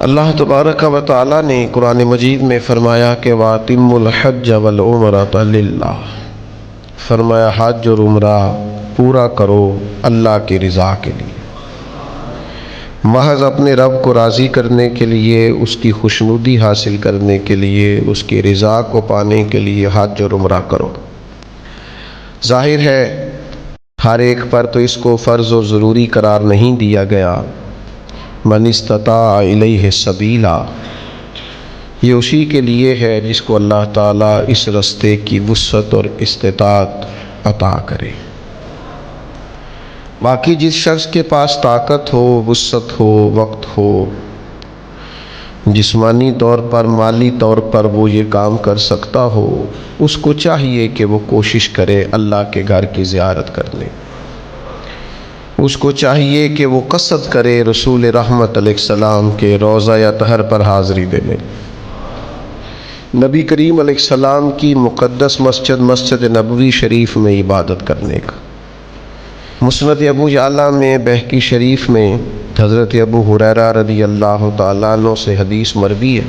اللہ تبارک و تعالی نے قرآن مجید میں فرمایا کہ وَأَتِمُّوا الْحَجَّ وَالْعُمْرَةَ لِلَّهِ، فرمایا حج اور عمرہ پورا کرو اللہ کی رضا کے لیے، محض اپنے رب کو راضی کرنے کے لیے، اس کی خوشنودی حاصل کرنے کے لیے، اس کی رضا کو پانے کے لیے حج اور عمرہ کرو۔ ظاہر ہے ہر ایک پر تو اس کو فرض اور ضروری قرار نہیں دیا گیا۔ من استطاع الیہ سبیلا، یہ اسی کے لیے ہے جس کو اللہ تعالیٰ اس راستے کی وسعت اور استطاعت عطا کرے۔ باقی جس شخص کے پاس طاقت ہو، وسعت ہو، وقت ہو، جسمانی طور پر، مالی طور پر وہ یہ کام کر سکتا ہو، اس کو چاہیے کہ وہ کوشش کرے اللہ کے گھر کی زیارت کرنے، اس کو چاہیے کہ وہ قصد کرے رسول رحمت علیہ السلام کے روضہ اطہر پر حاضری دینے، نبی کریم علیہ السلام کی مقدس مسجد نبوی شریف میں عبادت کرنے کا۔ مسند ابو یعلا میں بہقی شریف میں حضرت ابو ہریرہ رضی اللہ تعالیٰ عنہ سے حدیث مروی ہے،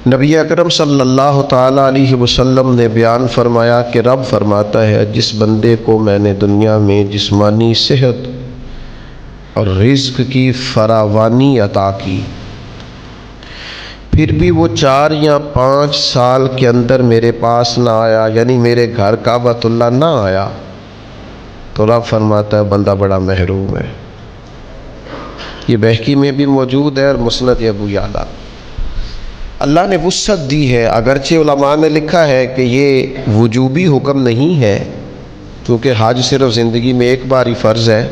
نبی اکرم صلی اللہ تعالیٰ علیہ وسلم نے بیان فرمایا کہ رب فرماتا ہے جس بندے کو میں نے دنیا میں جسمانی صحت اور رزق کی فراوانی عطا کی، پھر بھی وہ 4 یا 5 سال کے اندر میرے پاس نہ آیا، یعنی میرے گھر کعبۃ اللہ نہ آیا، تو رب فرماتا ہے بندہ بڑا محروم ہے۔ یہ بہقی میں بھی موجود ہے اور مسند ابو یعلا۔ اللہ نے وسعت دی ہے، اگرچہ علماء نے لکھا ہے کہ یہ وجوبی حکم نہیں ہے، کیونکہ حج صرف زندگی میں ایک بار ہی فرض ہے،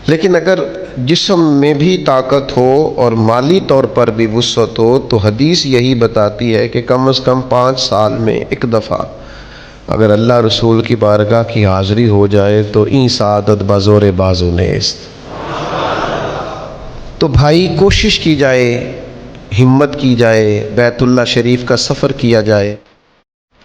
لیکن اگر جسم میں بھی طاقت ہو اور مالی طور پر بھی وسعت ہو تو حدیث یہی بتاتی ہے کہ کم از کم 5 سال میں ایک دفعہ اگر اللہ رسول کی بارگاہ کی حاضری ہو جائے تو این سعادت بزور بازو نیست۔ تو بھائی کوشش کی جائے، ہمت کی جائے، بیت اللہ شریف کا سفر کیا جائے۔